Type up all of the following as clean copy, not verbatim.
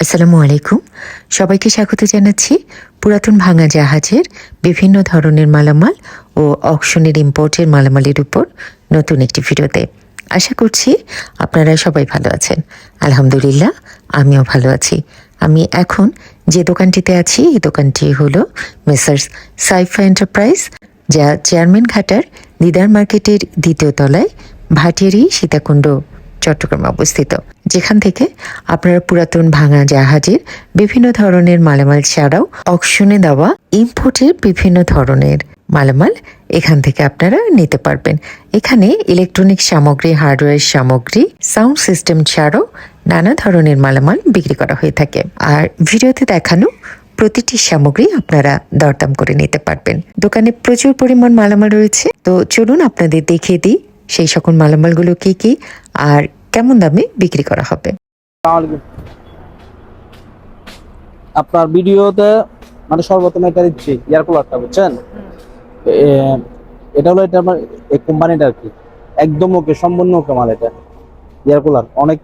আসসালামু আলাইকুম। সবাইকে স্বাগত জানাচ্ছি পুরাতন ভাঙা জাহাজের বিভিন্ন ধরনের মালামাল ও অকশনের ইম্পোর্টের মালামালের উপর নতুন একটি ভিডিওতে। আশা করছি আপনারা সবাই ভালো আছেন। আলহামদুলিল্লাহ, আমিও ভালো আছি। আমি এখন যে দোকানটিতে আছি এই দোকানটি হলো মেসার্স সাইফা এন্টারপ্রাইজ, যা চেয়ারম্যান ঘাটার দিদার মার্কেটের দ্বিতীয় তলায় ভাটিয়ারি সীতাকুণ্ড চট্টগ্রামে অবস্থিত, যেখান থেকে আপনারা পুরাতন ভাঙা জাহাজের বিভিন্ন ধরনের মালামাল ছাড়াও অকশনে দেওয়া ইম্পোর্টের বিভিন্ন ধরনের মালামাল এখান থেকে আপনারা নিতে পারবেন। এখানে ইলেকট্রনিক সামগ্রী, হার্ডওয়্যার সামগ্রী, সাউন্ড সিস্টেম ছাড়াও নানা ধরনের মালামাল বিক্রি করা হয়ে থাকে। আর ভিডিওতে দেখানো প্রতিটি সামগ্রী আপনারা দরদাম করে নিতে পারবেন। দোকানে প্রচুর পরিমাণ মালামাল রয়েছে, তো চলুন আপনাদের দেখিয়ে দিই সেই সকল মালামালগুলো কি কি আর কেমন দামে বিক্রি করা হবে। আপনার ভিডিওতে মানে সর্বপ্রথম এটা দিচ্ছি এয়ার কুলারটা, বুঝছেন? এটা হলো এটা আমার এই কোম্পানিটা আর কি, একদম ওকে, সম্পূর্ণ ওকে মাল। এটা এয়ার কুলার অনেক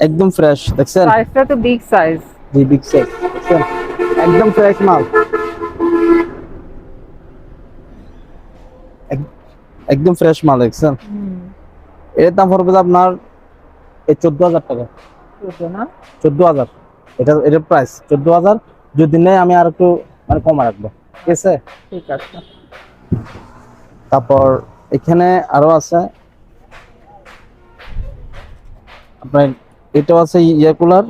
একদম ফ্রেশ, দেখছেন? সাইজটা তো বিগ সাইজ। জি, বিগ সাইজ, দেখছেন? একদম ফ্রেশ মাল, একদম ফ্রেশ মাল, দেখছেন? এর দাম পড়বে আপনার এই 14,000 টাকা। 14,000 এটার প্রাইস 14,000। যদি নেই আমি আর একটু মানে কমা রাখবো, ঠিক আছে? ঠিক আছে। তারপর এখানে আরো আছে আপনার, এটাও আছে ইয়ার কুলার,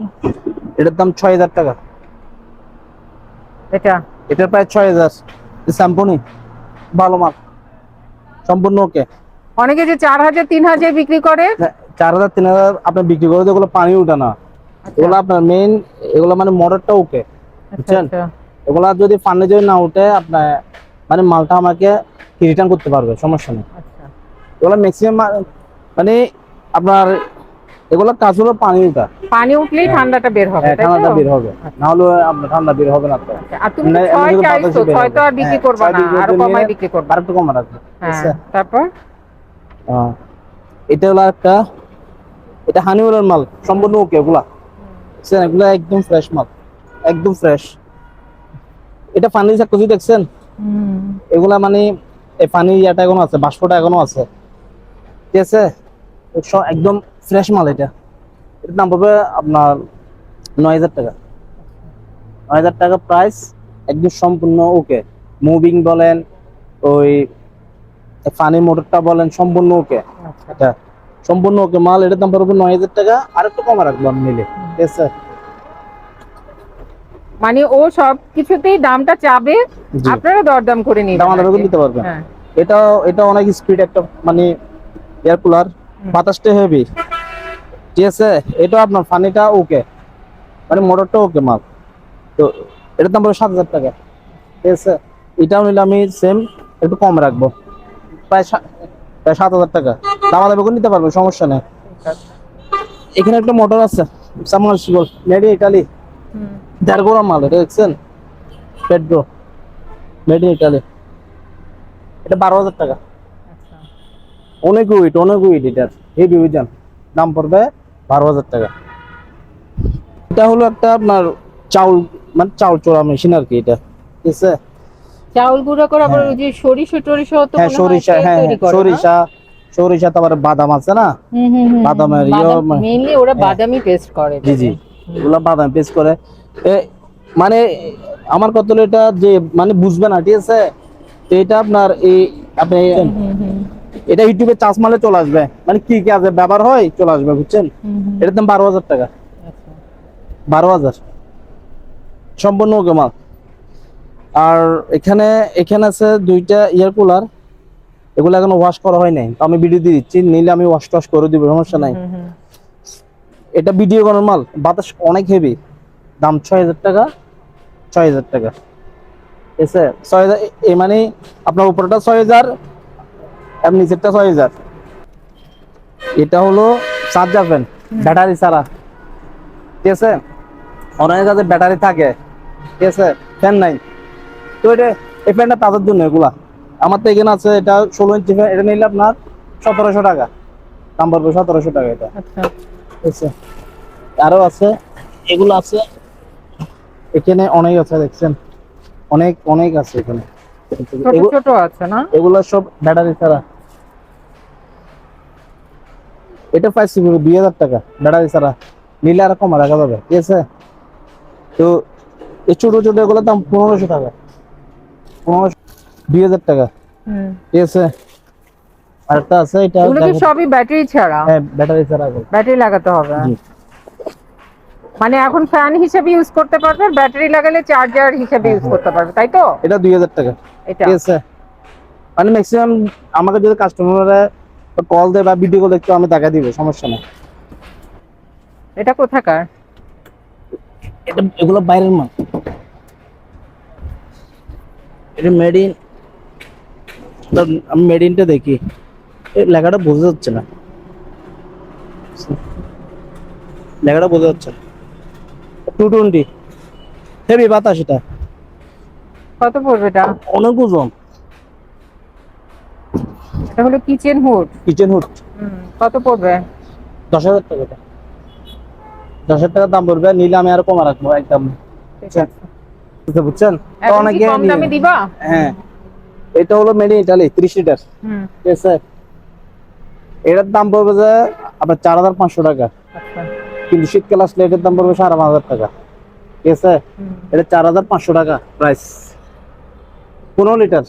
এটার দাম 6,000 টাকা। এটার প্রাইস 6,000। স্যাম্পনি ভালো মাল, সম্পূর্ণ ওকে। অনেকে যে 4,000 3,000 বিক্রি করে। 4,000 3,000 আপনি বিক্রি করে এগুলো পানি উঠে না। এগুলো আপনার মেইন, এগুলো মানে মোটরটা ওকে, বুঝছেন? এগুলা যদি পানি যদি না উঠে আপনার মানে মালটা আমাকে রিটার্ন করতে পারবে, সমস্যা নেই। এগুলো ম্যাক্সিমাম মানে আপনার এগুলো কাজ হলো পানি উঠা, পানি উঠলেই ঠান্ডাটা বের হবে, তাই তো? ঠান্ডাটা বের হবে, না হলে আপনার ঠান্ডা বের হবে না। তো আর তুমি 6 চাইছো, 6 তো আর বিক্রি করবে না, আর কমায় বিক্রি করবে। আর একটু কমা রাখবে। হ্যাঁ, তারপর এটা হলো একটা, এটা হানিওয়েলের মাল, সম্পূর্ণ ওকে। এগুলা দেখছেন, এগুলা একদম ফ্রেশ মাল, একদম ফ্রেশ। এটা পানি চাকরি দেখছেন? এগুলা মানে এই পানি ইয়াটা এখনো আছে, বাষ্পটা এখনো আছে, ঠিক আছে? একদম ফ্রেশ মাল। এটার দাম পড়বে আপনার 9,000 টাকা। 9,000 টাকা প্রাইস, একদম সম্পূর্ণ ওকে। মুভিং বলেন, ওই পানি মোটরটা বলেন, সম্পূর্ণ ওকে। এটা সম্পূর্ণ ওকে মাল। এটার দাম পড়বে 9,000 টাকা। আর একটু কমা রাখবো আমি নিলে, ঠিক আছে? মানে ও সব কিছুতেই দামটা চাবে, আপনারা দরদাম করে নিবেন, দাম আলাদা করে নিতে পারবেন। হ্যাঁ, এটা অনেক স্পিড একটা মানে এয়ার কুলার, বাতাসটা হেভি, ঠিক আছে? এটা আপনার পানিটা ওকে, মানে মোটরটা ওকে মাল। তো এটার দাম পড়বে 7,000 টাকা, ঠিক আছে? এটাও নিলে আমি সেম একটু কম রাখবো, প্রায় 7,000 টাকা। দাম আলাদা করে নিতে পারবে, সমস্যা নেই। এখানে একটা মোটর আছে সাবমার্সিবল, মেড ইন ইটালি, 1.5 গোড়া মাল। এটা দেখছেন? Pedro, made in Italy. এটা 12,000 টাকা। অনেক উইট এটার, হেভি ওজন। দাম পড়বে 12,000 টাকা। এটা হলো একটা আপনার চাউল, মানে চাউল চোরা মেশিন আর কি, এটা, ঠিক আছে? চাউল গুঁড়ো করে আবার ওই যে সরিষা টরিষা তো হ্যাঁ, সরিষা, হ্যাঁ সরিষা, তারপরে বাদাম আছে না, বাদামের মেইনলি ওরা বাদামি পেস্ট করে। জি জি, এগুলা বাদাম পেস্ট করে। মানে আমার কত হলো এটা যে মানে বুঝবে না, ঠিক আছে? তো এটা আপনার এই আপনি এটা ইউটিউবে চার্জ মারলে চলে আসবে, মানে কি কি আছে ব্যবহার হয় চলে আসবে, বুঝছেন? এটার দাম 12,000 টাকা। 12,000 সম্পূর্ণ ওকে মাল। আর এখানে আছে 2টা ইয়ার কুলার, এগুলো এখনো ওয়াশ করা হয় নাই, তো আমি ভিডিও দিয়ে দিচ্ছি, নিলে আমি ওয়াশ টশ করে দিব, সমস্যা নাই। এটা ভিডিও করার মাল, বাতাস অনেক হেভি। দাম 6,000 টাকা। 6,000 টাকা, ঠিক আছে? 6,000 এই মানে আপনার উপরটা 6,000 আর নিচেরটা 6,000। এটা হলো চার্জার ফ্যান, ব্যাটারি ছাড়া, ঠিক আছে? অনেকের কাছে ব্যাটারি থাকে, ঠিক আছে, ফ্যান নাই। তো এটা এই ফ্যানটা তাদের জন্য। এগুলা আমার তো এখানে আছে, এটা 16 ইঞ্চি ফ্যান। এটা নিলে আপনার 1700 টাকা দাম পড়বে, 1700 টাকা এটা, ঠিক আছে? আরো আছে এগুলো আছে এখানে, অনেক আছে দেখছেন, অনেক অনেক আছে এখানে। ছোট ছোট আছে না? এগুলো সব ব্যাটারি ছাড়া। এটা পাইছি 2000 টাকা ব্যাটারি ছাড়া, নিলে আর কম রাখা যাবে, ঠিক আছে। তো এই ছোট ছোট এগুলোর দাম 1500 টাকা, 2000 টাকা, ঠিক আছে। আরেকটা আছে, এটা এগুলো কি সবই ব্যাটারি ছাড়া? হ্যাঁ, ব্যাটারি ছাড়া এগুলো। ব্যাটারি লাগাতে হবে? জি। মানে এখন ফ্যান হিসেবে ইউজ করতে পারবে, ব্যাটারি লাগালে চার্জার হিসেবে ইউজ করতে পারবে, তাই তো? এটা 2000 টাকা, এটা ঠিক আছে। মানে ম্যাক্সিমাম আমাকে যদি কাস্টমাররা কল দেয় বা ভিডিও কল দেখতে, আমি দেখা দিব, সমস্যা নেই। এটা কোথাকার? এটা এগুলো বাইরের মাল, এটা মেড ইন। আমি মেড ইনটা দেখি, এই লেখাটা বোঝা যাচ্ছে না, লেখাটা বোঝা যাচ্ছে না। 220 হেভি বাতাস, এটা কত পড়বে এটা? অনেক ওজন। এটা হলো কিচেন হুড। কিচেন হুড কত পড়বে? 10,000 টাকা। এটা 10,000 টাকা দাম পড়বে, নিলে আমি আর কমা রাখবো একদম, ঠিক আছে। বুঝছেন। তো এখন কি অনেকে কম দামে দিবা? হ্যাঁ, এটা হলো মেড ইন ইটালি, 30 লিটার, ঠিক আছে। এটার দাম পড়বে যে আপনার 4500 টাকা, আচ্ছা। কিন্তু শীতকাল আসলে এটার দাম পড়বে 5,500 টাকা, ঠিক আছে। এটা 4500 টাকা প্রাইস, 15 লিটার।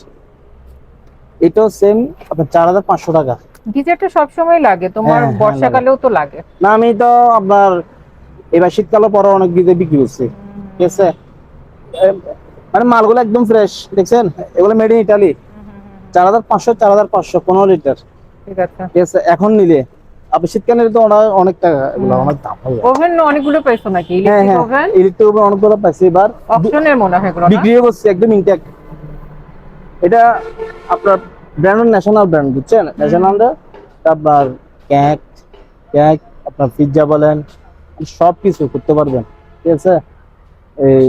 এটাও সেম আপনার 4500 টাকা। গিজারটা সব সময় লাগে তোমার? হ্যাঁ, হ্যাঁ, বর্ষাকালেও তো লাগে? না, আমি তো আপনার এবার শীতকালে পরে অনেক গিজে বিক্রি করছি, ঠিক আছে। মানে মালগুলো একদম ফ্রেশ, দেখছেন, এগুলো মেড ইন ইটালি। 4500, 4500, 15 লিটার, ঠিক আছে। ঠিক আছে। এখন নিলে আপনি শীতকালে তো অনেক টাকা, এগুলো অনেক দাম হয়ে যায়। ওভেন অনেকগুলো পাইছো নাকি? হ্যাঁ ইলেকট্রিক হ্যাঁ, ওভেন ইলেকট্রিক ওভেন অনেকগুলো পাইছি, এবার অপশনের মনে হয় এগুলো না? বিক্রিও করছি একদম ইনটেক। এটা আপনার ব্র্যান্ড, ন্যাশনাল ব্র্যান্ড, বুঝছেন, ন্যাশনাল। আপনার কেক কেক আপনার পিৎজা বলেন, সব কিছু করতে পারবেন, ঠিক আছে। এই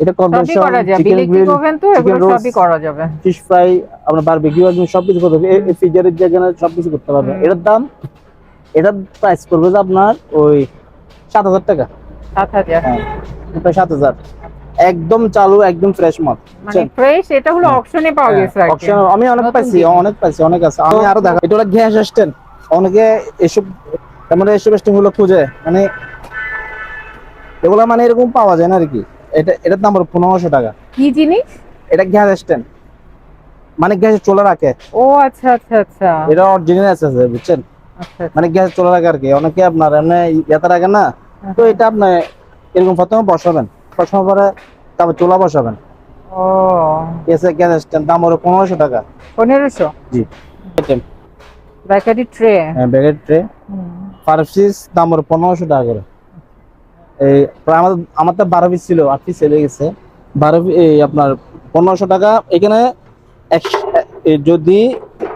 এটা সবই কনভেনশন, করা যাবে, চিকেন ইলেকট্রিক গ্রিল, ওভেন তো চিকেন এগুলো রোস্ট, সবই করা যাবে। ফিশ ফ্রাই, আপনার বারবিকিউ, সবকিছু করতে পারবেন। এই ফ্রিজারের জায়গায় সবকিছু করতে পারবেন। এটার দাম, এটার প্রাইস করবে যে আপনার ওই 7,000 টাকা। 7000? হ্যাঁ, প্রায় 7,000, একদম চালু, একদম ফ্রেশ মাল, মানে বুঝছেন। ফ্রেশ? এটা হলো অকশনে পাওয়া গেছে আর কি? অপশন আমি অনেক নতুন পাইছি, জিনিস। অনেক পাইছি, অনেক আছে। আমি আরো দেখা, এটা হলো গ্যাস স্ট্যান্ড। অনেকে এসব মানে এসব স্ট্যান্ড গুলো খুঁজে, মানে এগুলো মানে এরকম পাওয়া যায় না আর কি। এটার দাম হলো 1500 টাকা। কি জিনিস? এটা গ্যাস স্ট্যান্ড, মানে গ্যাস চলে রাখে। ও আচ্ছা আচ্ছা আচ্ছা এটা অরিজিনাল আছে, বুঝছেন, আচ্ছা। মানে গ্যাস চলে রাখে আর কি। অনেকে আপনার এমনি ইয়াতে রাখে না, তো এটা আপনি এরকম প্রথমে বসাবেন, বসানোর পরে তারপর চুলা বসাবেন, ও গ্যাসের গ্যাস স্ট্যান্ড, দাম হলো 1500 টাকা। 1500? জি। Bakery tray? হ্যাঁ, ব্যাগের ট্রে, পার পিস দাম হলো 1500 টাকা করে। এই প্রায় আমার তো 12 পিস ছিল, 8 পিস চলে গেছে। 12 এই আপনার 1500 টাকা। এখানে যদি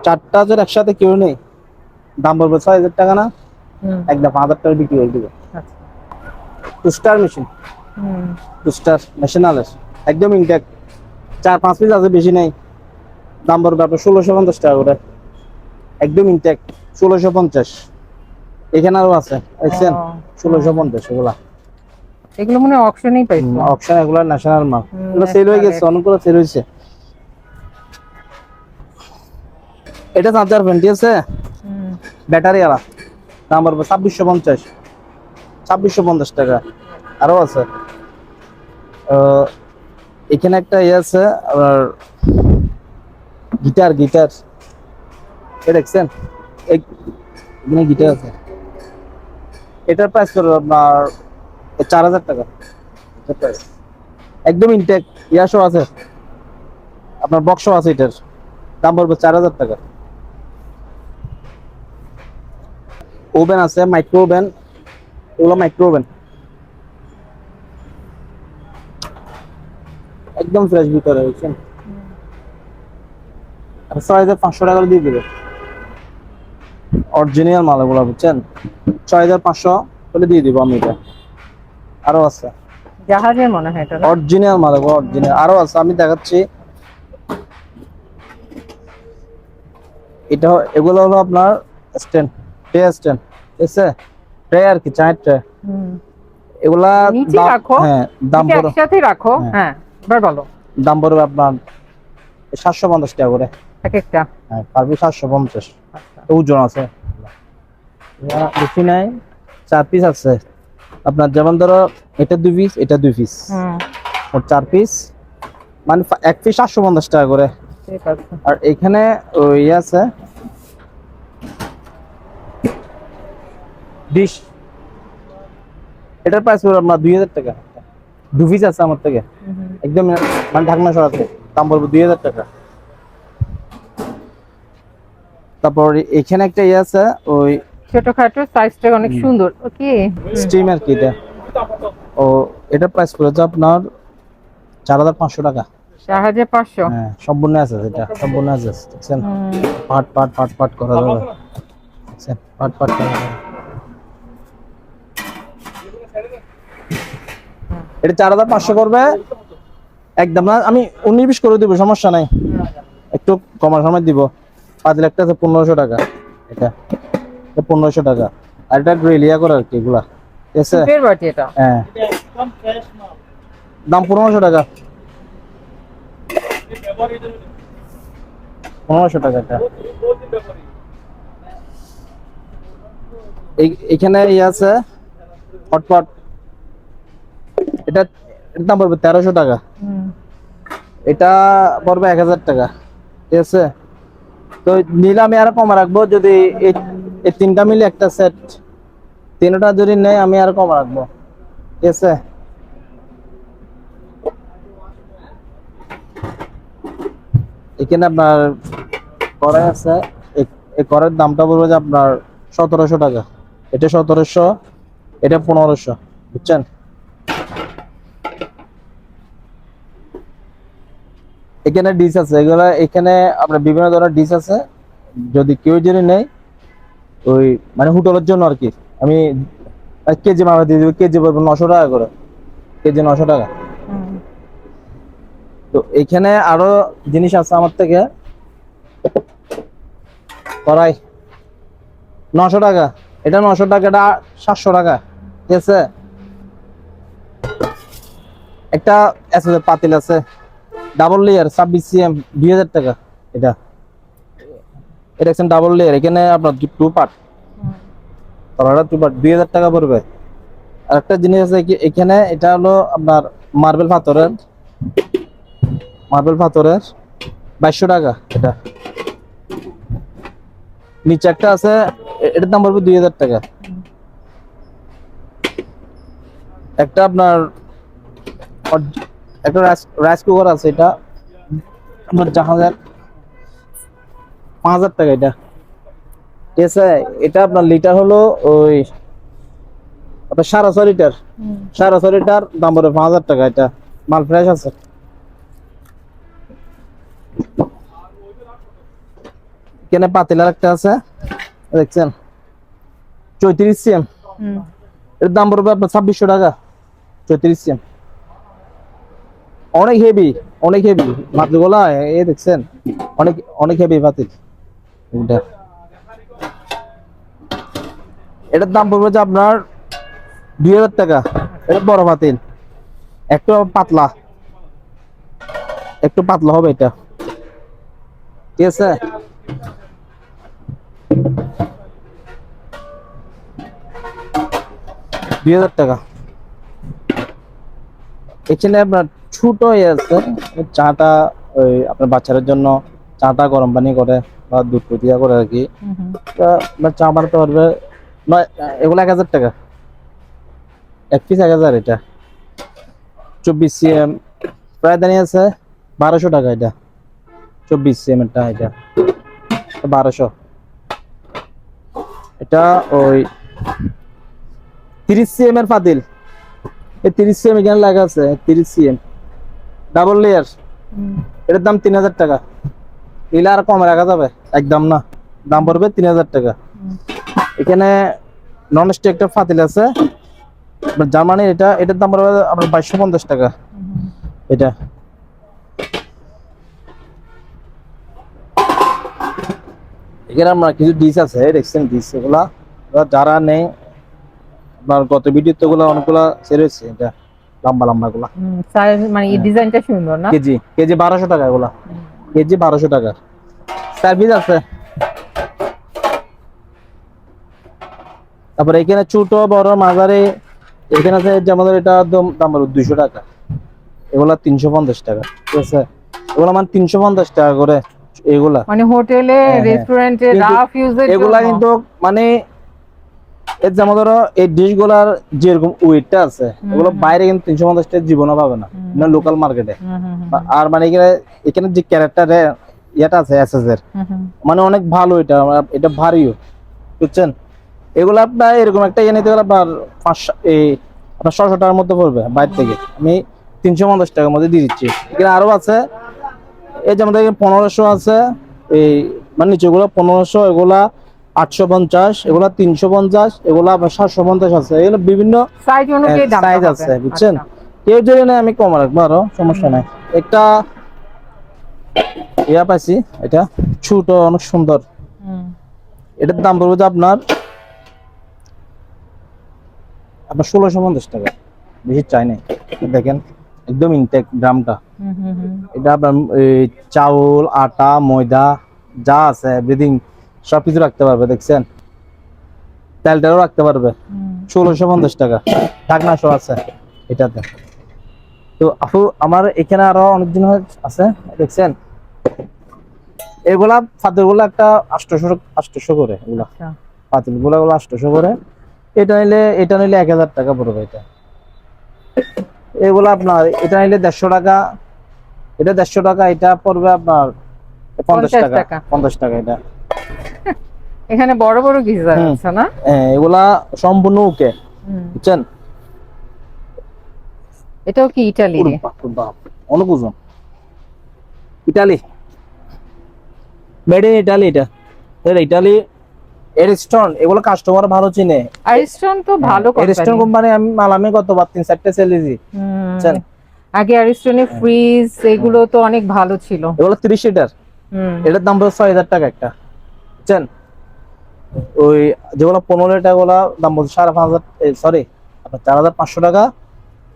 4টা যদি একসাথে কেউ নেই, দাম পড়বে 6000 টাকা না, একদম 5000 টাকা বিক্রি করে দিবে। আচ্ছা। টুস্টার মেশিন, টুস্টার ন্যাশনালের, একদম ইনটেক, 4-5 পিস আছে, বেশি নেই। দাম পড়বে আপনার 1650 টাকা করে, একদম ইনটেক, 1650। এখানে আরো আছে, দেখছেন, 1650 এগুলা। এগুলো মনে হয় অকশনেই পাইছো? অপশন, এগুলো ন্যাশনাল মাল, এগুলো সেল হয়ে গেছে, অনেকগুলো সেল হয়েছে। এটা চার্জার ফ্যান, ঠিক আছে, ব্যাটারি আলা, দাম পড়বে 2650, 2650 টাকা। আরো আছে, এখানে একটা ইয়ে আছে আপনার, গিটার, গিটার, এ দেখছেন, এখানে গিটার আছে। এটার প্রাইস করবে আপনার 4000 টাকা। এটার প্রাইস একদম ইনটেক, ইয়াশো আছে, আপনার বক্সও আছে, এটার দাম পড়বে 4000 টাকা। ওভেন আছে, মাইক্রো ওভেন, এগুলো মাইক্রো ওভেন, একদম ফ্রেশ ভিতরে, বুঝছেন। 6500 টাকা দিয়ে দিবে, অরিজিনাল মাল এগুলো, বুঝছেন। 6500 বলে দিয়ে দিব আমি এটা। আরো আছে, জাহাজের মনে হয় এটা না? অরিজিনাল মাল এগুলো, অরিজিনাল। আরো আছে, আমি দেখাচ্ছি। এটা এগুলো হলো আপনার স্ট্যান্ড, ট্রে স্ট্যান্ড, ঠিক আছে, ট্রে আর কি, চায়ের ট্রে। এগুলা নিচে রাখো, হ্যাঁ দাম নিচে পড়ো, একসাথে রাখো। হ্যাঁ, এবার বলো। দাম পড়বে আপনার 750 টাকা করে। এক একটা। হ্যাঁ পার পিস 750। আচ্ছা। ওজন আছে, বেশি নাই, 4 পিস আছে আপনার। যেমন ধরো এটা 2 পিস, এটা 2 পিস, হুম, ওর 4 পিস, মানে এক পিস 750 টাকা করে। ঠিক আছে। আর এখানে ওই আছে ডিশ, এটার প্রাইস পড়বে আপনার 2000 টাকা। 2 পিস আছে আমার থেকে, একদম মানে ঢাকনা সহ আছে, দাম পড়বে 2000 টাকা। তারপর এখানে একটা ইয়ে আছে ওই ছোটখাটো, সাইজটা অনেক সুন্দর। ওকে। স্টিমার কি এটা, ও এটার প্রাইস পড়েছে আপনার 4500 টাকা। 4500। হ্যাঁ সম্পূর্ণ আছে, এটা সম্পূর্ণ আছে, দেখছেন পাট পাট পাট পাট করা যাবে, দেখছেন পাট পাট করা যাবে। এটা 4500 করবে একদম না, আমি 19-20 করে দিব, সমস্যা নাই, একটু কমার সময় দিব। পাতিল একটা আছে 1500 টাকা, এটা 1500 টাকা। আর এটা গ্রিলিয়া করে আর কি এগুলা, ঠিক আছে? সুপের বাটি এটা। হ্যাঁ দাম 1500 টাকা, 1500 টাকা এটা। এখানে ইয়ে আছে হটপট, এটা এর দাম পড়বে 1300 টাকা, এটা পড়বে 1000 টাকা, ঠিক আছে? তো নিলে আমি আরো কমে রাখবো, যদি এই তিনটা মিলে একটা সেট, তিনটা যদি নেই আমি আরো কমে রাখবো, ঠিক আছে? এখানে আপনার কড়াই আছে, এই কড়াইয়ের দামটা বলবো যে আপনার 1700 টাকা, এটা 1700, এটা 1500, বুঝছেন? এখানে ডিশ আছে, এগুলা এখানে আপনার বিভিন্ন ধরনের ডিশ আছে, যদি কেউ যদি নেই ওই মানে হোটেলের জন্য আর কি, আমি কেজি মাপে দিয়ে দেবো, কেজি পড়বে 900 টাকা করে, কেজি 900 টাকা। তো এখানে আরো জিনিস আছে আমার থেকে, কড়াই 900 টাকা, এটা 900 টাকা, এটা 700 টাকা, ঠিক আছে? একটা পাতিল আছে ডাবল লেয়ার 26 cm 2000 টাকা, এটা এটা একদম ডাবল লেয়ার, এখানে আপনার 2 পার্ট, কড়াইটা 2 পার্ট, 2000 টাকা পড়বে। আর একটা জিনিস আছে এখানে, এটা হলো আপনার মার্বেল পাথরের, মার্বেল পাথরের 2200 টাকা এটা। নিচে একটা আছে, এটার দাম পড়বে 2000 টাকা। একটা আপনার একটা রাইস কুকার আছে, এটা আপনার জাহাজের 5000 টাকা এটা, ঠিক আছে? এটা আপনার লিটার হলো ওই আপনার 6.5 লিটার, 6.5 লিটার, দাম পড়বে 5000 টাকা, এটা মাল ফ্রেশ আছে। এখানে পাতিলার একটা আছে, দেখছেন 34 cm, এর দাম পড়বে আপনার 2600 টাকা, 34 cm, অনেক হেভি, অনেক হেভি পাতিলগুলা, এই দেখছেন অনেক অনেক হেভি পাতিল এটা। এটার দাম পড়বে যে আপনার 2000 টাকা, এটা বড় পাতিল, একটু পাতলা, একটু পাতলা হবে এটা, ঠিক আছে? $2000 টাকা। এখানে আপনার ছোট ইয়ে আছে, চাটা ওই আপনার বাচ্চাদের জন্য চাটা গরম পানি করে বা দুধ প্রক্রিয়া করে আর কি, তা আপনার চা বানাতে পারবে এগুলো 1000 টাকা, এক পিস 1000, এটা 24 cm, প্রায় দাঁড়িয়ে আছে 1200 টাকা, এটা 24 cm এরটা, এটা 1200। এটা ওই 30 cm এর পাতিল, এই 30 cm এখানে লেখা আছে 30 cm ডাবল লেয়ার, এটার দাম 3000 টাকা, এগুলো আর কমে রাখা যাবে একদম না, দাম পড়বে 3000 টাকা। এখানে নন স্টিক একটা পাতিল আছে জার্মানির, এটা এটার দাম পড়বে আপনার 2250 টাকা, এটা। এখানে আমরা কিছু ডিশ আছে, দেখছেন ডিশ, এগুলা যারা নেই আপনার গত ভিডিওতে গুলো অনেকগুলা সেরেছে, এটা লম্বা লম্বা গুলা সাইজ মানে এই ডিজাইনটা সুন্দর না? কেজি কেজি 1200 টাকা এগুলা, কেজি 1200 টাকা। সার্ভিস আছে। তারপরে এখানে ছোট বড় মাঝারি এখানে আছে, যেমন এটা দাম হলো 200 টাকা, এগুলা 350 টাকা, ঠিক আছে? এগুলা মানে 350 টাকা করে এগুলা, মানে হোটেলে রেস্টুরেন্টে কিন্তু রাফ ইউজের এগুলা জন্য। কিন্তু মানে এর যেমন ধরো এই ডিশগুলার যেরকম ওয়েটটা আছে, এগুলো বাইরে কিন্তু 350 টাকা জীবনে পাবে না, লোকাল মার্কেটে। আর মানে এখানে এখানে যে ক্যারেক্টার ইয়েটা আছে এসএস এর, মানে অনেক ভালো, এটা এটা ভারীও, বুঝছেন? এগুলো আপনার এরকম একটা ইয়ে নিতে গেলে আপনার 600 টাকার মধ্যে পড়বে বাইরে থেকে, আমি 350 টাকার মধ্যে দিয়ে দিচ্ছি। এখানে আরো আছে, এই যেমন দেখেন 1500 আছে, এই মানে নিচেগুলো 1500, এগুলা 850, এগুলা 350, এগুলা আবার 750 আছে, এগুলো বিভিন্ন সাইজ অনুযায়ী দাম সাইজ আছে, বুঝছেন? কেউ যদি না আমি কম রাখবো, আরো সমস্যা নাই। একটা ইয়া পাইছি, এটা ছোট অনেক সুন্দর, এটার দাম পড়বে যে আপনার 1650 টাকা, বেশি চাই নাই। দেখেন একদম ইনটেক ড্রামটা, এটা আপনার চাউল আটা ময়দা যা আছে এভরিথিং সবকিছু রাখতে পারবে, দেখছেন? তেলটাও রাখতে পারবে। 1650 টাকা, ঢাকনা সহ আছে এটাতে। তো আপু আমার এখানে আরো অনেক জিনিস আছে, দেখছেন? এগুলা ফাতের গুলা একটা 800 করে, এগুলা পাতিল গুলা 800 করে। এটা নিলে 1000 টাকা পড়বে। এটা এগুলা আপনার এটা নিলে 150 টাকা, এটা 150 টাকা, এটা পড়বে আপনার 50 টাকা 50 টাকা। এটা এখানে বড় বড় গিজার আছে না? হ্যাঁ, এগুলা সম্পূর্ণ ওকে, বুঝছেন? এটাও কি ইতালি? অনেক ওজন, ইতালি, মেড ইন ইতালি। এটা ইতালি এরিস্টন, এগুলো কাস্টমার ভালো চিনে। অ্যারিস্টন তো ভালো কোম্পানি। এরিস্টন কোম্পানি আমি মালামে গতবার 3-4টা সেলেছি, বুঝছেন? আগে অ্যারিস্টনের ফ্রিজ এগুলো তো অনেক ভালো ছিল। এগুলো 30 লিটার, এটার দাম পড়বে 6000 টাকা একটা, বুঝছেন? ওই যেগুলো 15 লিটার গুলা দাম বলছে 5500, সরি আপনার 4500 টাকা,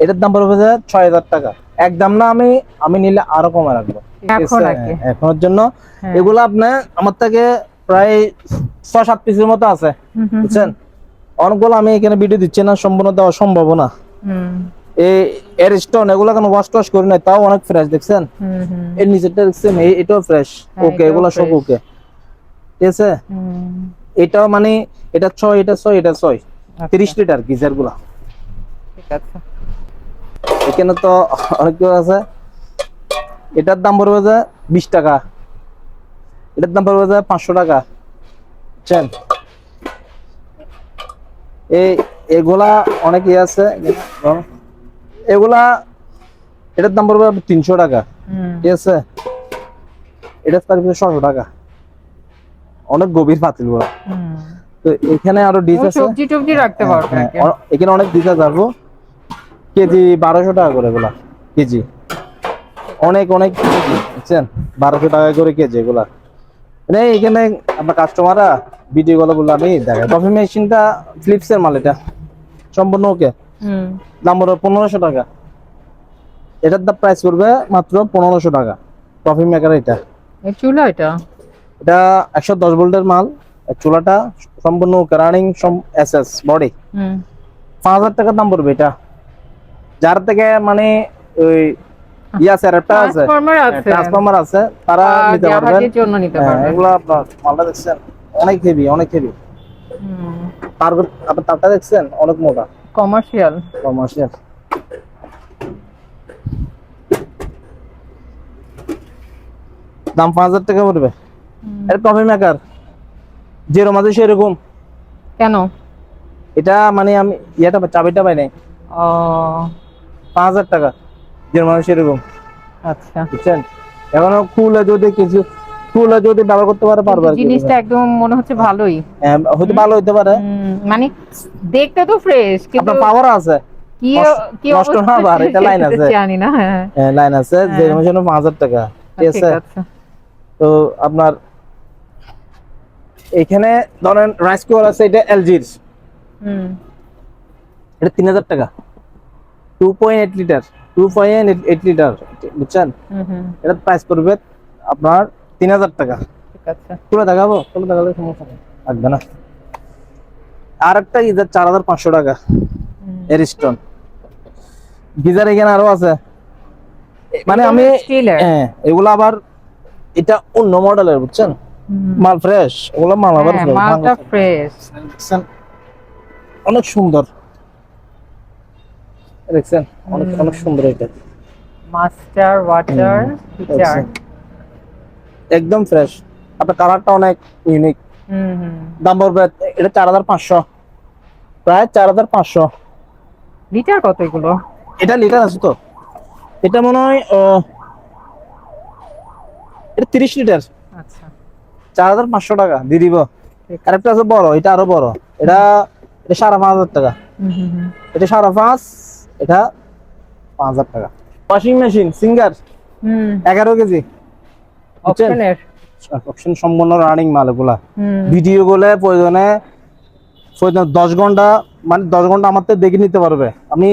এটার দাম পড়বে 6000 টাকা। একদম না, আমি নিলে আরো কমে রাখবো এখনের জন্য। এগুলো আপনার আমার থেকে প্রায় 6-7 পিসের মতো আছে, বুঝছেন? অনেকগুলো আমি এখানে ভিডিও দিচ্ছি না, সম্পূর্ণ দেওয়া সম্ভব না। এই এরিস্টন এগুলো কেন ওয়াশ করি নাই, তাও অনেক ফ্রেশ, দেখছেন? এর নিচেরটা দেখছেন, এটাও ফ্রেশ, ওকে, এগুলো সব ওকে, ঠিক আছে? এটাও মানে এটা 6, এটা 6, এটা 6, 30 লিটার গিজার গুলা, ঠিক আছে। এখানে তো অনেক কিছু আছে। এটার দাম পড়বে 20 টাকা, এটার দাম পড়বে 500 টাকা, বুঝছেন? এগুলা অনেক ইয়ে আছে, এগুলা এটার দাম পড়বে 300 টাকা, ঠিক আছে? এটার সার্ভিস 600 টাকা, অনেক গভীর পাতিল গুলা। তো এখানে আরো ডিশ আছে, সবজি টবজি রাখতে পারবে। এখানে অনেক ডিশ আছে, আসবো কেজি 1200 টাকা করে এগুলা, কেজি অনেক অনেক, বুঝছেন? 1200 টাকা করে কেজি এগুলা। মানে এখানে আপনার কাস্টমাররা ভিডিও গুলো বলে আমি দেখাই। কফি মেশিনটা ফিলিপস এর মাল, এটা সম্পূর্ণ ওকে, দাম পড়বে 1500 টাকা। এটার দাম প্রাইস করবে মাত্র 1500 টাকা। কফি মেকার এটা, চুলা এটা 110 ভোল্টের মাল। চুলাটা সম্পূর্ণ রানিং, এসএস বডি, 5000 টাকা দাম পড়বে এটা। যার থেকে মানে ওই ট্রান্সফরমার আছে, তারা নিতে পারবেন। এগুলো আপনার মালটা দেখছেন অনেক হেভি, অনেক হেভি। তারটা দেখছেন অনেক মোটা, কমার্শিয়াল। দাম 5000 টাকা পড়বে। এর কফি মেকার যেরকম আছে সেরকম। কেন? এটা মানে আমি চাবিটা পাই নাই। 5000 টাকা যেরকম আছে সেরকম। আচ্ছা, বুঝছেন? এখনো খুলে যদি ব্যবহার করতে পারবে, জিনিসটা একদম মনে হচ্ছে ভালোই। হয়তো ভালো হইতে পারে, মানে দেখতে তো ফ্রেশ, কিন্তু পাওয়ার আছে, কি নষ্ট না হবার এটা লাইন আছে, জানি না। লাইন আছে যে 5000 টাকা, ঠিক আছে? তো আপনার এখানে ধরেন রাইস কুকার আছে, এটা এলজির, এটা 3000 টাকা, 2.8 লিটার, 2.8 লিটার, বুঝছেন? এটা প্রাইস পড়বে আপনার 3000 টাকা। ঠিক আছে। তুলে দেখাবো, তুলে দেখালে সমস্যা নেই, লাগবে না। আর একটা গিজার 4500 টাকা, এরিস্টন গিজার। এখানে আরো আছে, মানে আমি স্টিলের। হ্যাঁ, এগুলো আবার এটা অন্য মডেলের, বুঝছেন? মাল ফ্রেশ, ওগুলো মাল আবার হ্যাঁ, মালটা ফ্রেশ। দেখছেন অনেক সুন্দর, দেখছেন অনেক অনেক সুন্দর। এটা মাস্টার ওয়াটার হিটার। দেখছেন? একদম ফ্রেশ। আপনার কালারটা অনেক ইউনিক। দাম পড়বে এটা 4500, প্রায় 4500। লিটার কত এগুলো? এটা লিটার আছে তো, এটা মনে হয় এটা 30 লিটার, আচ্ছা, 4500 টাকা দিয়ে দিব। ঠিক আছে। আরেকটা আছে বড়, এটা আরো বড়, এটা এটা 5500 টাকা, এটা 5.5, এটা 5000 টাকা। ওয়াশিং মেশিন সিঙ্গার 11 কেজি, অপশনের। অপশন সম্পূর্ণ রানিং মাল। এগুলা ভিডিও গুলো প্রয়োজনে 10 ঘন্টা, মানে 10 ঘন্টা আমার থেকে দেখে নিতে পারবে। আমি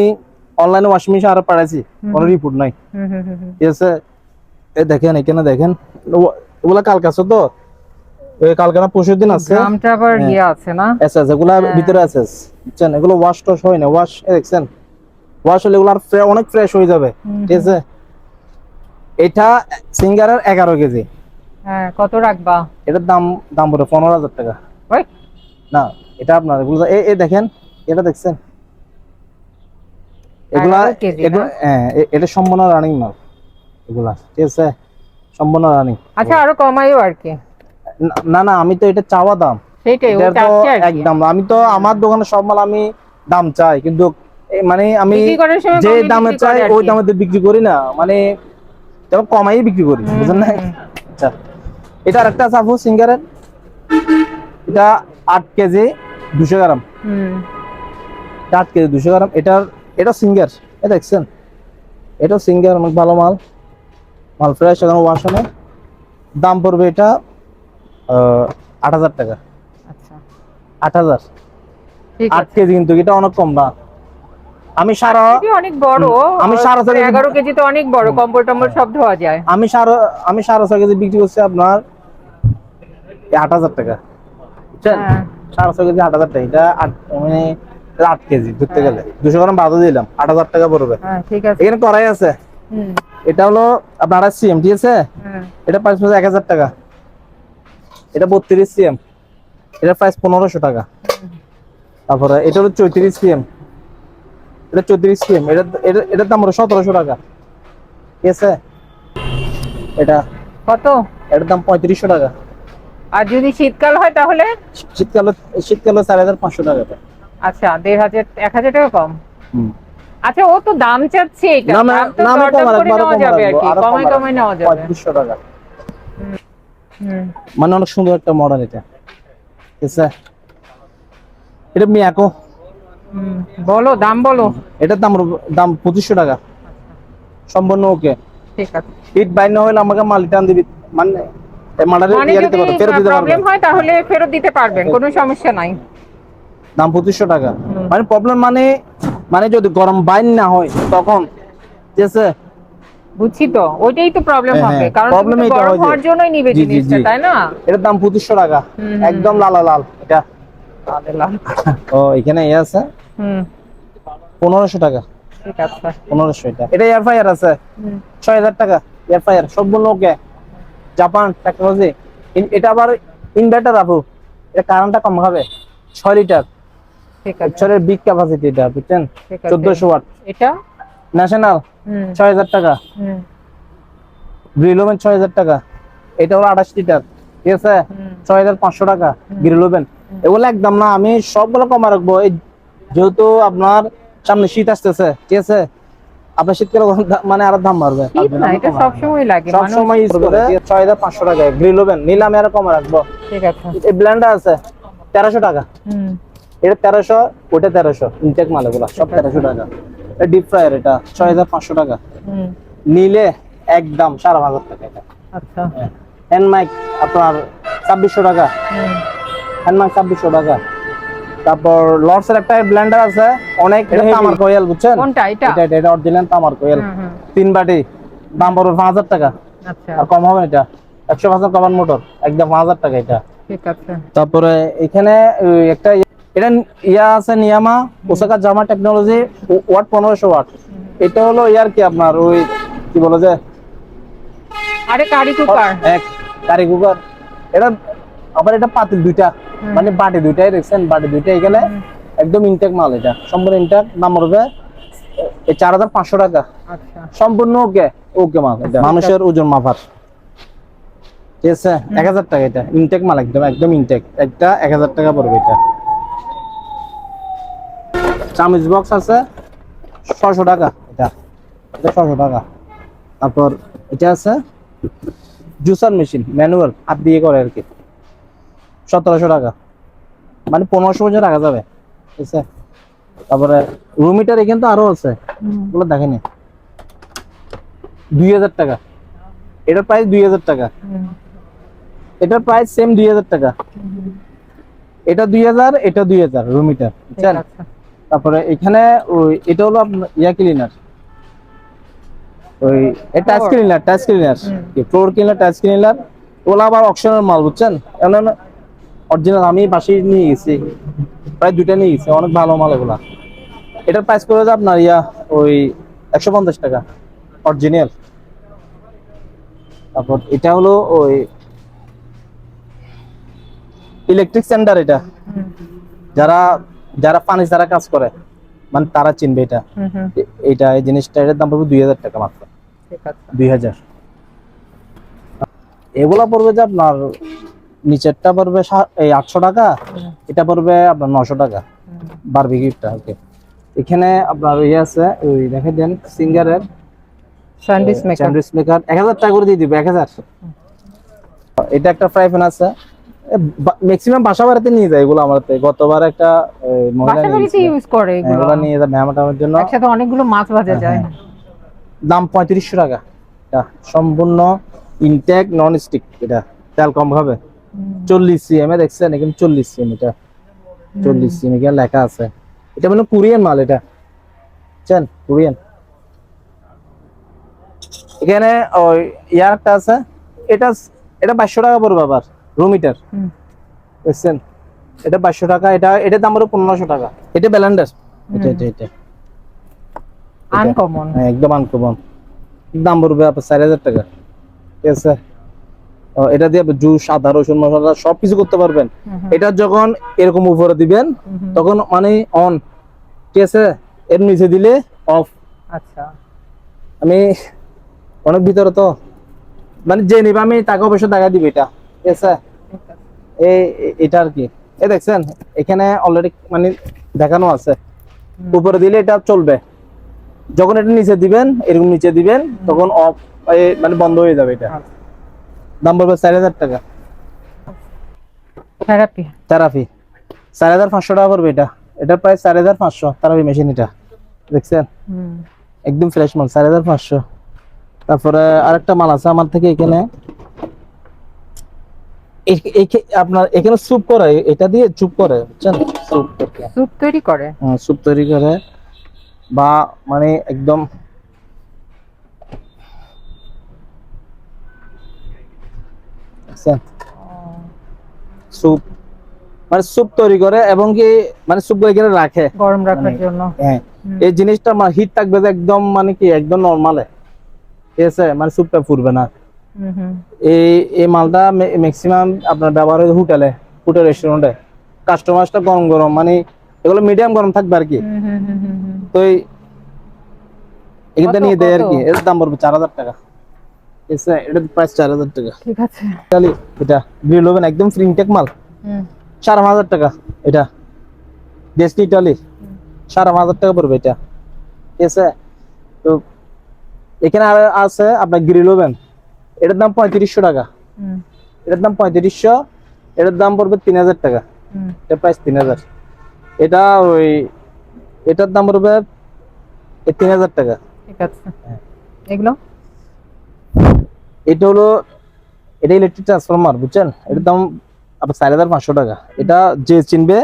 অনলাইনে ওয়াশিং মেশিন আরো পাঠাইছি, কোনো রিপোর্ট নাই, ঠিক আছে? এই দেখেন, এখানে দেখেন, ওগুলা কালকে আছে তো, কালকে না পরশু দিন আছে। দামটা আবার ইয়ে আছে না? এসএস এগুলা ভিতরে আছে, বুঝছেন? এগুলো ওয়াশ টশ হয় না, ওয়াশ দেখছেন, ওয়াশ হলে এগুলো আর অনেক ফ্রেশ হয়ে যাবে, ঠিক আছে? এটা সিঙ্গারের 11 কেজি। হ্যাঁ, কত রাখবা? এটার দাম পড়ে 15000 টাকা। ওই না, এটা আপনার এগুলো এই দেখেন, এটা দেখছেন, এগুলা 11 কেজি না? এগুলো হ্যাঁ, এটা সম্পূর্ণ রানিং মাল এগুলা, ঠিক আছে? সম্পূর্ণ রানিং। আচ্ছা, আরো কমাইও আর কি। না না, আমি তো এটা চাওয়া দাম, সেটাই, এটা ওটা তো আছে আর কি। একদম। আমি তো আমার দোকানে সব মাল আমি দাম চাই, কিন্তু মানে আমি বিক্রি করার সময় যে কমই দামে বিক্রি চাই করে আর ওই কি। দামে তো বিক্রি করি না, মানে যেমন কমাই বিক্রি করি, বুঝলেন না? আচ্ছা, এটা আরেকটা আছে আপু সিঙ্গারের, এটা 8 কেজি 200 গ্রাম, 8 কেজি 200 গ্রাম। এটা সিঙ্গার, এটা দেখছেন, এটা সিঙ্গার, অনেক ভালো মাল, মাল ফ্রেশ, এখন ওয়াশ হবে। দাম পড়বে এটা 8000 টাকা, আচ্ছা, 8000। ঠিক 8 আছে। কেজি, কিন্তু এটা অনেক কম না। আমি সারা কেজি অনেক বড়। আমি সারা 11 কেজি তো অনেক বড়, কম্বল টম্বল সব ধোয়া যায়। আমি সারা 6 কেজি বিক্রি করছি আপনার 8000 টাকা, বুঝছেন? হ্যাঁ। সারা 6 কেজি 8000 টাকা। এটা মানে 8 কেজি ধরতে গেলে 200 গ্রাম বাদও দিলাম, 8000 টাকা পড়বে। হ্যাঁ, ঠিক আছে। এখানে কড়াই আছে, এটা হলো আপনার 28 সিএম, ঠিক আছে? এটা প্রাইস পড়ছে 1000 টাকা। এটা 32 সিএম, এটা প্রাইস 1500 টাকা। তারপরে এটা হলো 34 সিএম, এটা 34 সিএম, এটার দাম হলো 1700 টাকা, ঠিক আছে? এটা কত? এটার দাম 3500 টাকা। আর যদি শীতকাল হয় তাহলে? শীতকালে 4500 টাকা। আচ্ছা, 1500, 1000 টাকা কম। আচ্ছা, ও তো দাম চাচ্ছে, এটা না দাম তো আমি দরদাম কমার করে একবার নেওয়া যাবে আর কি, কমাই কমাই নেওয়া যাবে। 3500 টাকা, মানে অনেক সুন্দর একটা মডেল এটা, ঠিক আছে? এটা মিয়াকো, বলো, দাম বলো। এটার দাম 2500 টাকা, সম্পূর্ণ ওকে। ঠিক আছে। হিট বাইর না হলে আমাকে মাল রিটার্ন দিবি, মানে মালের মানে ইয়ে যদি দিতে পারবে, ফেরত দিতে পারবে। প্রবলেম হয় তাহলে ফেরত দিতে পারবেন, কোনো সমস্যা নাই। দাম 2500 টাকা। মানে প্রবলেম মানে যদি গরম বাইর না হয় তখন, ঠিক আছে? বুঝছি তো, ওইটাই তো প্রবলেম হ্যাঁ, হবে, হ্যাঁ, কারণ problem তুমি তো এইটা গরম হয় যে- হওয়ার জন্যই নিবে জি, জি, জিনিসটা, জি। তাই না? এটার দাম 2500 টাকা, একদম লাল লাল এটা। ও এখানে ইয়ে আছে 1500 টাকা, ঠিক আছে। 1500। এটা এয়ার ফায়ার আছে 6000 টাকা, এয়ার ফায়ার সম্পূর্ণ ওকে, জাপান টেকনোলজি। এটা আবার ইনভার্টার আপু, এটা কারেন্টটা কম খাবে, 6 লিটার, ঠিক আছে। বছরের বিগ ক্যাপাসিটি, এটা বুঝছেন? ঠিক আছে। 1400 ওয়াট, এটা ন্যাশনাল 6000 টাকা, গ্রিলোভেন 6000 টাকা। এটা হলো 28 লিটার, ঠিক আছে? 6500 টাকা গ্রিলোভেন। এগুলো একদম না, আমি সবগুলো কমা রাখবো, যেহেতু আপনার সামনে শীত আসতেছে, ঠিক আছে? আপনার শীতকালে মানে আরো দাম বাড়বে, শীত না, এটা সবসময় লাগে, সব মানুষ। সময় ইউজ করে 6500 টাকা গ্রিলোভেন নিলাম, আর কমা রাখবো। ঠিক আছে। এই ব্লেন্ডার আছে 1300 টাকা, এটা 1300, ওটা 1300, ইনটেক মাল এগুলো সব 1300 টাকা। এটা ডিপ ফ্রায়ার, এটা 6500 টাকা, নিলে একদম 4500 টাকা। এটা আচ্ছা। হ্যান্ড মাইক আপনার 2600 টাকা, হ্যান্ড মাইক 2600 টাকা। তারপর লর্ডসের একটা ব্লেন্ডার আছে অনেক, এটা তামার কয়েল বুঝছেন? কোনটা এটা? এটা অরিজিনাল তামার কয়েল, 3 বাটি, দাম পড়বে 5000 টাকা। আচ্ছা, আর কম হবে না এটা, 100% কভার মোটর, একদম 5000 টাকা এটা। ঠিক আছে। তারপরে এখানে একটা এটা ইয়া আছে নিয়ামা ওসাকা জামা টেকনোলজি, ওয়াট 1500 ওয়াট। এটা হলো ইয়ার কি আপনার ওই কি বলে যে আরে কারি কুকার। এক কারি কুকার। এটা আবার এটা পাতিল দুইটা, মানে বাটি দুইটাই দেখছেন, বাটি দুইটা এখানে একদম ইনটেক মাল, এটা সম্পূর্ণ ইনটেক। দাম পড়বে 4500 টাকা। আচ্ছা, সম্পূর্ণ ওকে ওকে মাল, এটা মানুষের ওজন মাপার, ঠিক আছে। 1000 টাকা এটা ইনটেক মাল, একদম একদম ইনটেক, একটা 1000 টাকা পড়বে এটা। চামিচ বক্স আছে 600 টাকা, এটা এটা 600 টাকা। তারপর এটা আছে জুসার মেশিন ম্যানুয়াল, হাত দিয়ে করে আর কি, 1700 টাকা, মানে 1500 পর্যন্ত রাখা যাবে, ঠিক আছে। তারপরে রুম হিটার এখানে তো আরো আছে, ওগুলো দেখেনি, 2000 টাকা। এটার প্রাইস 2000 টাকা, এটার প্রাইস সেম 2000 টাকা। এটা 2000, এটা 2000 রুম হিটার, বুঝছেন। তারপরে এখানে ওই এটা হলো আপনার ইয়া ক্লিনার, ওই touch cleaner, touch cleaner, floor cleaner, touch cleaner, ওগুলো আবার অপশনাল মাল, বুঝছেন। এমন অরিজিনাল আমি বাসি নিয়ে গেছি, প্রায় 2টা নিয়ে গেছি, অনেক ভালো মাল এগুলা। এটার প্রাইস করে যাবে আপনার ইয়া ওই 150 টাকা অরিজিনাল। তারপর এটা হলো ওই ইলেকট্রিক সেন্টার, এটা যারা যারা ফার্নিচারে কাজ করে মানে তারা চিনবে এটা। এটা এই জিনিসটা, এটার দাম পড়বে 2000 টাকা মাত্র, ঠিক আছে। 2000। এগুলা পড়বে যে আপনার নিচেরটা পড়বে 800 টাকা, এটা পড়বে আপনার 900 টাকা বারবিকিউটা। ওকে, এখানে আপনার ইয়ে আছে ওই দেখে দেন সিঙ্গারের স্যান্ডউইচ মেকার, স্যান্ডউইচ মেকার 1000 টাকা করে দিয়ে দিবে, 1000। এটা একটা ফ্রাই প্যান আছে, ম্যাক্সিমাম বাসা বাড়িতে নিয়ে যায় এগুলো আমার হাতে। গতবার একটা মহিলা বাসা বাড়িতে ইউজ করে এগুলো, এগুলো নিয়ে যায় মেহমানের জন্য, একসাথে অনেকগুলো মাছ ভাজা যায়। দাম 3500 টাকা। এটা সম্পূর্ণ ইনটেক নন স্টিক, এটা তেল কম খাবে। 40 সিএম এ দেখছেন, এখানে 40 সিএম, এটা 40 সিএম এখানে লেখা আছে। এটা মানে কোরিয়ান মাল, এটা বুঝছেন, কোরিয়ান। এখানে ওই ইয়ারটা আছে, এটা এটা 2200 টাকা পড়বে আবার রুম হিটার, দেখছেন, এটা 2200 টাকা। এটা দাম হলো 1500 টাকা। এটা ব্লেন্ডার, এটা এটা এটা আনকমন, একদম আনকমন, দাম পড়বে আপনার 4000 টাকা, ঠিক আছে। এটা দিয়ে জুস, আদা, রসুন, মশলা সবকিছু করতে পারবেন। এটা যখন এরকম উপরে দিবেন তখন মানে অন, ঠিক আছে, এর নিচে দিলে অফ। আচ্ছা, আমি অনেক ভিতরে তো, মানে যে নিবে আমি তাকে অবশ্যই টাকা দিব, এটা ঠিক আছে। এটা আর কি, এই দেখছেন এখানে অলরেডি মানে দেখানো আছে, উপরে দিলে এটা চলবে, যখন এটা নিচে দিবেন, এরকম নিচে দিবেন তখন অফ, মানে বন্ধ হয়ে যাবে। এটা দাম পড়বে 4000 টাকা। থেরাপি, থেরাপি 4500 টাকা পড়বে এটা, এটার প্রাইস 4500। থেরাপি মেশিন এটা দেখছেন, একদম ফ্রেশ মাল, 4500। তারপরে আরেকটা মাল আছে আমার থেকে এখানে, আপনার এখানে স্যুপ করে, এটা দিয়ে চুপ করে, বুঝছেন, স্যুপ তৈরি করে, স্যুপ তৈরি করে, বা মানে একদম স্যুপ, মানে স্যুপ তৈরি করে এবং কি মানে স্যুপ গুলো এখানে রাখে গরম রাখার জন্য। হ্যাঁ, এই জিনিসটা হিট থাকবে যে একদম, মানে কি একদম নরমালে, ঠিক আছে, মানে স্যুপটা ফুরবে না। এই মালটা ম্যাক্সিমাম আপনার ব্যবহার হয় হোটেল রেস্টুরেন্টে, কাস্টমারটা গরম গরম, মানে এগুলো মিডিয়াম গরম থাকবে আর কি। তো এখানটা নিয়ে দেয় আর কি। এর দাম পড়বে 4000 টাকা, ঠিক আছে, এটার প্রাইস 4000 টাকা। ঠিক আছে, এটা গ্রিল ওভেন একদম ফ্রি ইনটেক মাল, 4500 টাকা। এটা ডেস্টি ইটালি, 4500 টাকা পড়বে এটা, ঠিক আছে। তো এখানে আছে আপনার গ্রিল ওভেন, এটার দাম 3500 টাকা, এটার দাম 3500, এটার দাম পড়বে 3000 টাকা, এটা প্রাইস 3000। এটা ওই এটার দাম পড়বে 3000 টাকা, ঠিক আছে। এগুলো এটা হলো এটা ইলেকট্রিক ট্রান্সফরমার, বুঝছেন, এটার দাম আপনার 4500 টাকা। এটা যে চিনবে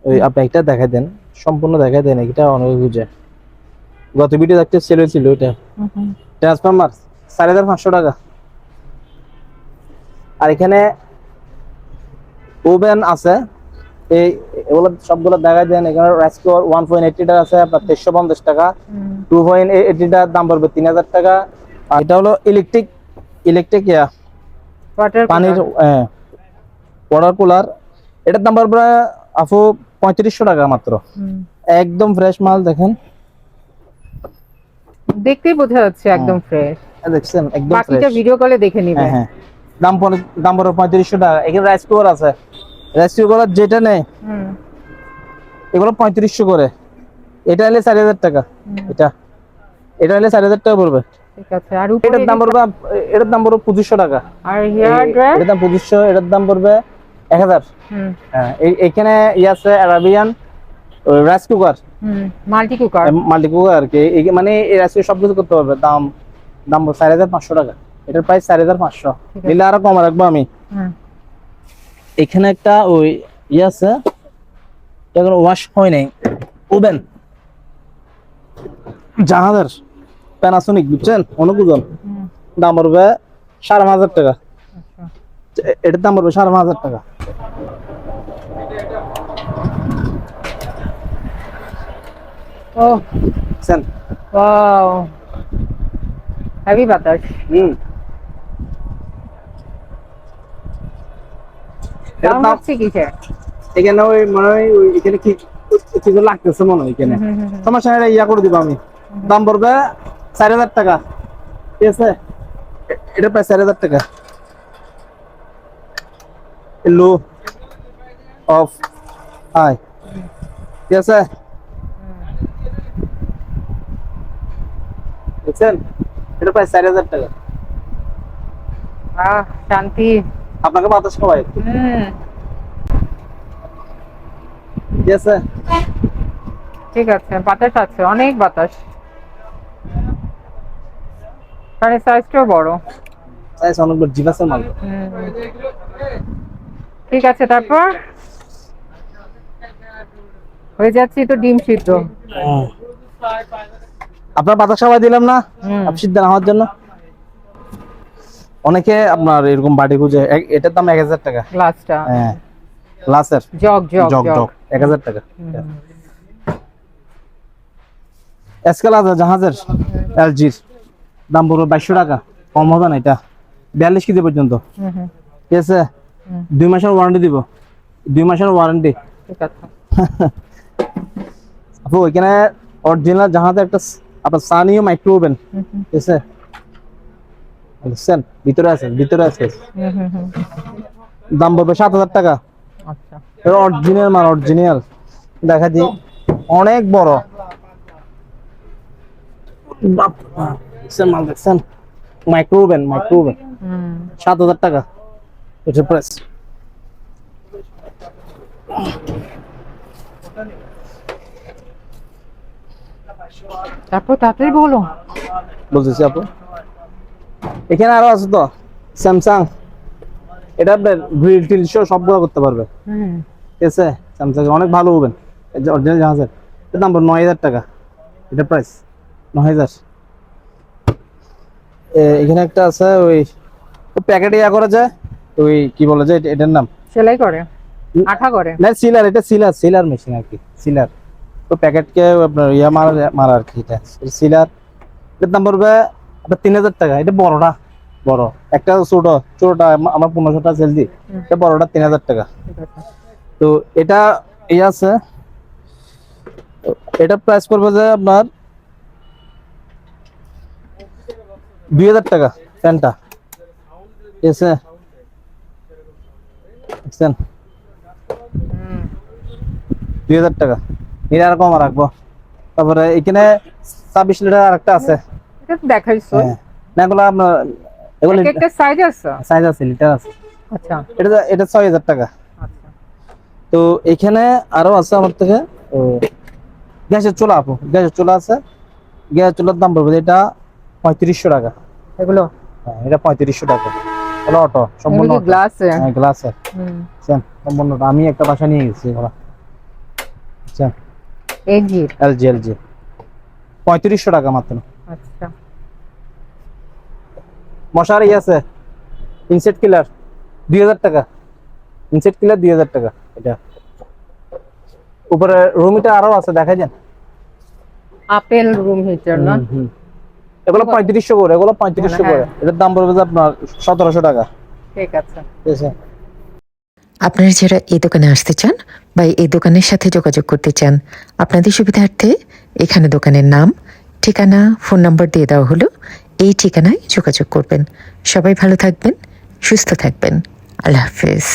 ওই আপনি একটা দেখাই দেন, সম্পূর্ণ দেখাই দেন, এটা অনেক বুঝে। গত ভিডিও দেখতে সেল হয়েছিল এটা ট্রান্সফরমার 4500 টাকা। আর এখানে ওভেন আছে, এই এগুলো সবগুলো দেখাই দেন। এখানে রাইসকোর 1.8 লিটার আছে আপনার 2350 টাকা, 2.8 লিটার দাম পড়বে 3000 টাকা। আর এটা হলো ইলেকট্রিক পানির ওয়াটার কুলার, এটার দাম পড়বে আপু 3500 টাকা মাত্র। একদম ফ্রেশ মাল, দেখেন দেখতেই বোঝা যাচ্ছে একদম ফ্রেশ। দেখছেন একদম বাকিটা ফ্রেশ। ভিডিও কলে দেখে নিবে। হ্যাঁ, দাম পড়বে 3500 টাকা। এখানে রাইস কুকার আছে, রাইস কুকার যেটা নেই এগুলো 3500 করে। এটা হলে 4000 টাকা। এটা হলে 4000 টাকা পড়বে। ঠিক আছে। আর উপরে এটার দাম পড়বে 2500 টাকা। আর হেয়ার ড্রায়ার এটার দাম 2500, এটার দাম পড়বে 1000। হ্যাঁ, এখানে আছে Arabian rice cooker, multi cooker আর কি। মানে এই রাইস কুকার সবকিছু করতে পারবে। দাম 4500 টাকা। এটার প্রাইস 4500। নিলে আরো কম রাখবো আমি। এখানে একটা ওই আছে, এখন ওয়াশ হয় নাই, ওভেন জাহাজের প্যানাসোনিক, বুঝছেন, অনুকূজন। দাম পড়বে 5500 টাকা। এটার দাম পড়বে 5500 টাকা। ও বুঝছেন? ওয়াও, হেভি বাতাস। দাম হচ্ছে কিসে? এখানে ওই মনে হয় এখানে কি কিছু লাগতেছে মনে হয় এখানে। সমস্যা নেই, ইয়া করে দিব আমি। দাম পড়বে 4000 টাকা। ঠিক আছে, এটা প্রায় 4000 টাকা। লো অফ হাই, ঠিক আছে, দেখছেন, এটা প্রায় 4000 টাকা। শান্তি। আপনাকে বাতাস খাওয়াই, ঠিক আছে। ঠিক আছে, বাতাস আছে, অনেক বাতাস। মানে সাইজটাও বড়। সাইজ অনেক বড়, জিভাসের মাল। ঠিক আছে, তারপর হয়ে যাচ্ছে তো ডিম সিদ্ধ। আপনার বাতাস খাওয়াই দিলাম না আপনি সিদ্ধ হওয়ার জন্য। অনেকে আপনার এরকম বাটি খুঁজে, এটার দাম 1000 টাকা গ্লাসটা। হ্যাঁ, গ্লাসের জগ 1000 টাকা। এসকেল আছে জাহাজের, এলজির, দাম পড়বে 2200 টাকা। কম হবে না, এটা 42 কেজি পর্যন্ত। ঠিক আছে, 2 মাসের ওয়ারেন্টি দিব, 2 মাসের ওয়ারেন্টি। ঠিক আছে আপু, এখানে অরিজিনাল জাহাজের একটা আপনার সানিও মাইক্রো ওভেন, ঠিক আছে, বুঝছেন, ভিতরে আছে দাম পড়বে 7000 টাকা। আচ্ছা, অরিজিনাল মাল, অরিজিনাল দেখা দি, অনেক বড় মাল, দেখছেন, মাইক্রো ওভেন 7000 টাকা এটা প্রাইস। তারপর তাড়াতাড়ি বলো। বলতেছি আপু, এখানে আরো আছে তো স্যামসাং, এটা আপনার গ্রিল টিল সবগুলো করতে পারবে। ঠিক আছে, স্যামসাং অনেক ভালো ওভেন, অরিজিনাল জাহাজের। এর দাম 9000 টাকা, এটা প্রাইস 9000। এখানে একটা আছে ওই প্যাকেটে ইয়া করা যায়, ওই কি বলা যায় এটার নাম, সেলাই করে, আঠা করে না সিলার, এটা সিলার মেশিন আর কি, সিলার। তো প্যাকেটকে আপনার ইয়া মারা আর কি, এটা সিলার। এটার দাম পড়বে আপনার 3000 টাকা। এটা বড়টা, বড় একটা, ছোটটা আমার 1500 টাকা সেল দিই, এটা বড়টা 3000 টাকা। তো এটা ইয়ে আছে, এটা প্রাইস করবে যে আপনার 2000 টাকা ফ্যানটা। ঠিক আছে, দেখছেন, 2000 টাকা। নিলে আর কম রাখবো। তারপরে এখানে 26 লিটার আরেকটা আছে, এটা তো দেখাইছো। না এগুলো আপনার, এগুলো একটা সাইজ আছে, লিটার আছে। আচ্ছা, এটা 6000 টাকা। আচ্ছা, তো এখানে আরো আছে আমার থেকে গ্যাসের চুলা, আপু গ্যাসের চুলা আছে, গ্যাসের চুলার দাম পড়বে এটা 3500 টাকা। এগুলো হ্যাঁ, এটা 3500 টাকা এটা অটো সম্পূর্ণ এগুলো গ্লাস হ্যাঁ গ্লাসের সম্পূর্ণটা আমি একটা বাসা নিয়ে গেছি ওরা আচ্ছা এজির। এলজি 3500 টাকা মাত্র। আচ্ছা মশারি আছে ইনসেট কিলার 2000 টাকা, ইনসেট কিলার 2000 টাকা। এটা উপরে রুমিটা আরো আছে দেখা যান, আপেল রুম হিটার না? এগুলো 3500 করে, এগুলো 3500 করে, এটার দাম পড়বে যে আপনার 1700 টাকা। ঠিক আছে। ঠিক আছে। আপনারা যারা এই দোকানে আসতে চান বা এই দোকানের সাথে যোগাযোগ করতে চান, আপনাদের সুবিধার্থে এখানে দোকানের নাম, ঠিকানা, ফোন নাম্বার দিয়ে দেওয়া হলো। এই ঠিকানায় যোগাযোগ করবেন। সবাই ভালো থাকবেন, সুস্থ থাকবেন। আল্লাহ হাফেজ।